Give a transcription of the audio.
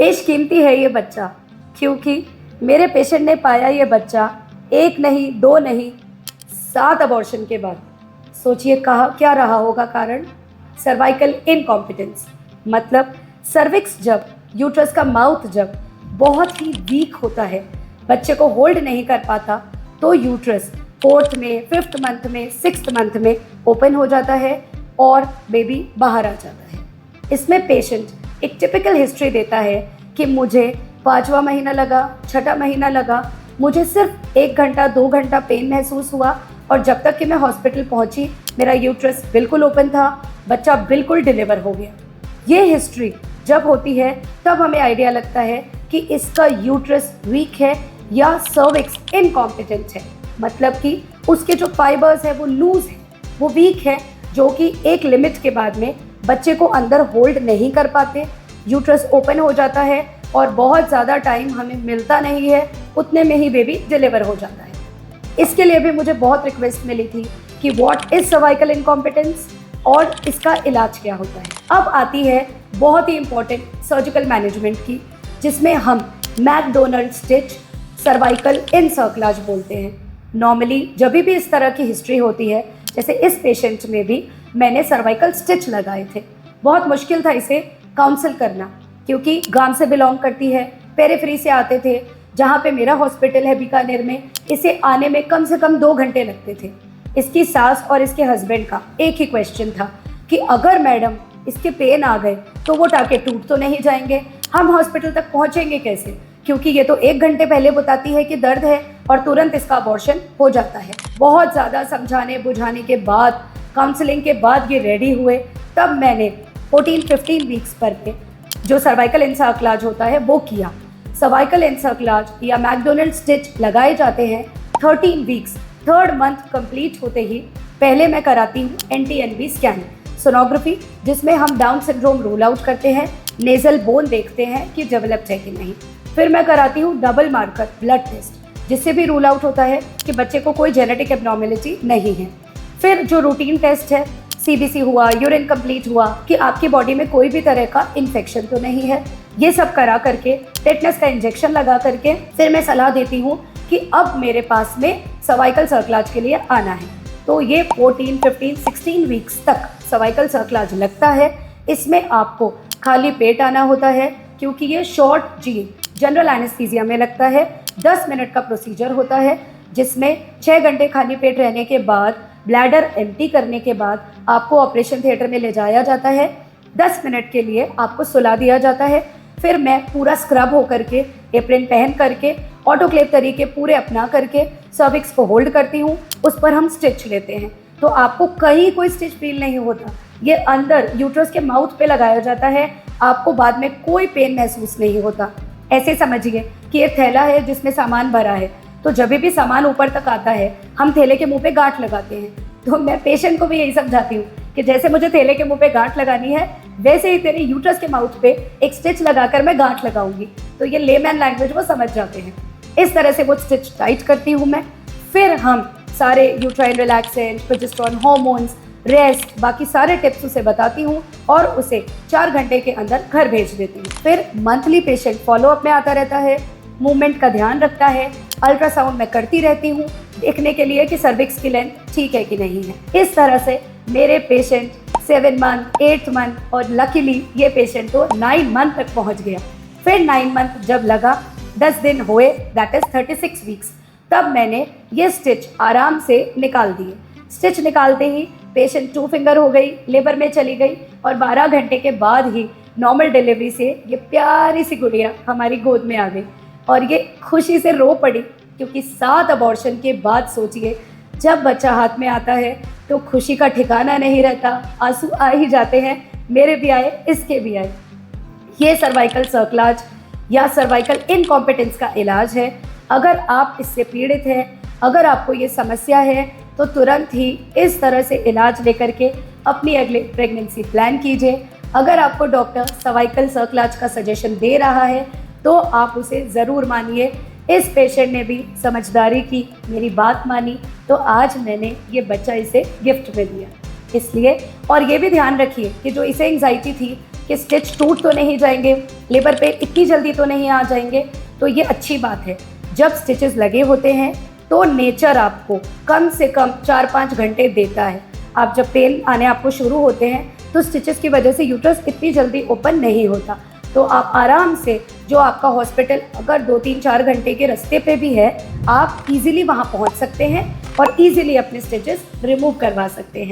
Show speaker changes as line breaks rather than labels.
बेशकीमती है ये बच्चा, क्योंकि मेरे पेशेंट ने पाया ये बच्चा 1 नहीं 2 नहीं 7 अबॉर्शन के बाद। सोचिए कहा क्या रहा होगा कारण, सर्वाइकल इनकॉम्पिटेंस। मतलब सर्विक्स जब, यूट्रस का माउथ जब बहुत ही वीक होता है, बच्चे को होल्ड नहीं कर पाता, तो यूट्रस 4th में, 5th मंथ में, 6th मंथ में ओपन हो जाता है और बेबी बाहर आ जाता है। इसमें पेशेंट एक टिपिकल हिस्ट्री देता है कि मुझे 5वां महीना लगा, 6ठा महीना लगा, मुझे सिर्फ 1 घंटा 2 घंटा पेन महसूस हुआ और जब तक कि मैं हॉस्पिटल पहुंची मेरा यूट्रस बिल्कुल ओपन था, बच्चा बिल्कुल डिलीवर हो गया। ये हिस्ट्री जब होती है तब हमें आइडिया लगता है कि इसका यूट्रस वीक है या सर्विक्स इनकॉम्पिटेंट है। मतलब कि उसके जो फाइबर्स है वो लूज है, वो वीक है, जो कि एक लिमिट के बाद में बच्चे को अंदर होल्ड नहीं कर पाते, यूट्रस ओपन हो जाता है और बहुत ज़्यादा टाइम हमें मिलता नहीं है, उतने में ही बेबी डिलीवर हो जाता है। इसके लिए भी मुझे बहुत रिक्वेस्ट मिली थी कि व्हाट इज़ सर्वाइकल इनकॉम्पिटेंस और इसका इलाज क्या होता है। अब आती है बहुत ही इम्पॉर्टेंट सर्जिकल मैनेजमेंट की, जिसमें हम मैकडोनल्ड स्टिच सर्वाइकल इनसर्कलाज बोलते हैं। नॉर्मली जब भी इस तरह की हिस्ट्री होती है, जैसे इस पेशेंट में भी मैंने सर्वाइकल स्टिच लगाए थे। बहुत मुश्किल था इसे काउंसिल करना, क्योंकि गांव से बिलोंग करती है, पेरिफेरी से आते थे। जहाँ पे मेरा हॉस्पिटल है बीकानेर में, इसे आने में कम से कम 2 घंटे लगते थे। इसकी सास और इसके हस्बैंड का एक ही क्वेश्चन था कि अगर मैडम इसके पेन आ गए तो वो टाँके टूट तो नहीं जाएंगे, हम हॉस्पिटल तक पहुँचेंगे कैसे, क्योंकि ये तो 1 घंटे पहले बताती है कि दर्द है और तुरंत इसका अबॉर्शन हो जाता है। बहुत ज़्यादा समझाने बुझाने के बाद, काउंसलिंग के बाद ये रेडी हुए। तब मैंने 14-15 वीक्स पर के जो सर्वाइकल इनसर्कलाज होता है वो किया। सर्वाइकल इनसर्कलाज या मैकडोनल्ड स्टिच लगाए जाते हैं 13 वीक्स, 3rd मंथ कंप्लीट होते ही पहले मैं कराती हूँ NT-NB स्कैन, सोनोग्राफी, जिसमें हम डाउन सिंड्रोम रूल आउट करते हैं, नेजल बोन देखते हैं कि डेवलप्ड है कि नहीं। फिर मैं कराती हूँ डबल मार्कर ब्लड टेस्ट, जिससे भी रूल आउट होता है कि बच्चे को कोई जेनेटिक एब्नॉर्मेलिटी नहीं है। फिर जो रूटीन टेस्ट है, CBC हुआ, यूरिन कंप्लीट हुआ कि आपकी बॉडी में कोई भी तरह का इन्फेक्शन तो नहीं है, ये सब करा करके टेटनस का इंजेक्शन लगा करके फिर मैं सलाह देती हूँ कि अब मेरे पास में सर्वाइकल सर्कलाज के लिए आना है। तो ये 14, 15, 16 वीक्स तक सर्वाइकल सर्कलाज लगता है। इसमें आपको खाली पेट आना होता है, क्योंकि ये शॉर्ट जनरल एनेस्थीसिया में लगता है। 10 मिनट का प्रोसीजर होता है, जिसमें 6 घंटे खाली पेट रहने के बाद, ब्लैडर एम्प्टी करने के बाद आपको ऑपरेशन थिएटर में ले जाया जाता है। 10 मिनट के लिए आपको सुला दिया जाता है। फिर मैं पूरा स्क्रब हो करके, एप्रिन पहन करके, ऑटोक्लेव तरीके पूरे अपना करके सर्विक्स को होल्ड करती हूँ। उस पर हम स्टिच लेते हैं, तो आपको कहीं कोई स्टिच फील नहीं होता। ये अंदर यूट्रस के माउथ पे लगाया जाता है, आपको बाद में कोई पेन महसूस नहीं होता। ऐसे समझिए कि ये थैला है जिसमें सामान भरा है, तो जब भी सामान ऊपर तक आता है हम थैले के मुंह पे गांठ लगाते हैं। तो मैं पेशेंट को भी यही समझाती हूँ कि जैसे मुझे थैले के मुंह पे गांठ लगानी है, वैसे ही तेरे यूट्रस के माउथ पे एक स्टिच लगाकर मैं गांठ लगाऊंगी। तो ये लेमैन लैंग्वेज वो समझ जाते हैं। इस तरह से वो स्टिच टाइट करती हूँ मैं। फिर हम सारे uterine relaxant, progesterone hormones, rest, बाकी सारे टिप्स उसे बताती हूँ और उसे 4 घंटे के अंदर घर भेज देती हूँ। फिर मंथली पेशेंट फॉलोअप में आता रहता है, मूवमेंट का ध्यान रखता है, अल्ट्रासाउंड मैं करती रहती हूँ देखने के लिए कि सर्विक्स की लेंथ ठीक है कि नहीं है। इस तरह से मेरे पेशेंट 7 मंथ, 8 मंथ और लकीली ये पेशेंट तो 9 मंथ तक पहुँच गया। फिर 9 मंथ जब लगा, 10 दिन हुए, दैट इज़ 36 वीक्स, तब मैंने ये स्टिच आराम से निकाल दिए। स्टिच निकालते ही पेशेंट 2 फिंगर हो गई, लेबर में चली गई और 12 घंटे के बाद ही नॉर्मल डिलीवरी से ये प्यारी सी गुड़िया हमारी गोद में आ गई और ये खुशी से रो पड़ी, क्योंकि 7 अबॉर्शन के बाद सोचिए जब बच्चा हाथ में आता है तो खुशी का ठिकाना नहीं रहता, आंसू आ ही जाते हैं। मेरे भी आए, इसके भी आए। ये सर्वाइकल सर्कलाज या सर्वाइकल इनकॉम्पिटेंस का इलाज है। अगर आप इससे पीड़ित हैं, अगर आपको ये समस्या है, तो तुरंत ही इस तरह से इलाज लेकर के अपनी अगली प्रेगनेंसी प्लान कीजिए। अगर आपको डॉक्टर सर्वाइकल सर्कलाज का सजेशन दे रहा है तो आप उसे ज़रूर मानिए। इस पेशेंट ने भी समझदारी की, मेरी बात मानी, तो आज मैंने ये बच्चा इसे गिफ्ट में दिया। इसलिए और ये भी ध्यान रखिए कि जो इसे एंग्जाइटी थी कि स्टिच टूट तो नहीं जाएंगे, लेबर पेन इतनी जल्दी तो नहीं आ जाएंगे, तो ये अच्छी बात है। जब स्टिचेस लगे होते हैं तो नेचर आपको कम से कम 4-5 घंटे देता है। आप जब पेन आने आपको शुरू होते हैं तो स्टिचेस की वजह से यूट्रस इतनी जल्दी ओपन नहीं होता, तो आप आराम से, जो आपका हॉस्पिटल अगर 2-3-4 घंटे के रास्ते पे भी है, आप इजीली वहाँ पहुँच सकते हैं और इजीली अपने स्टिचेस रिमूव करवा सकते हैं।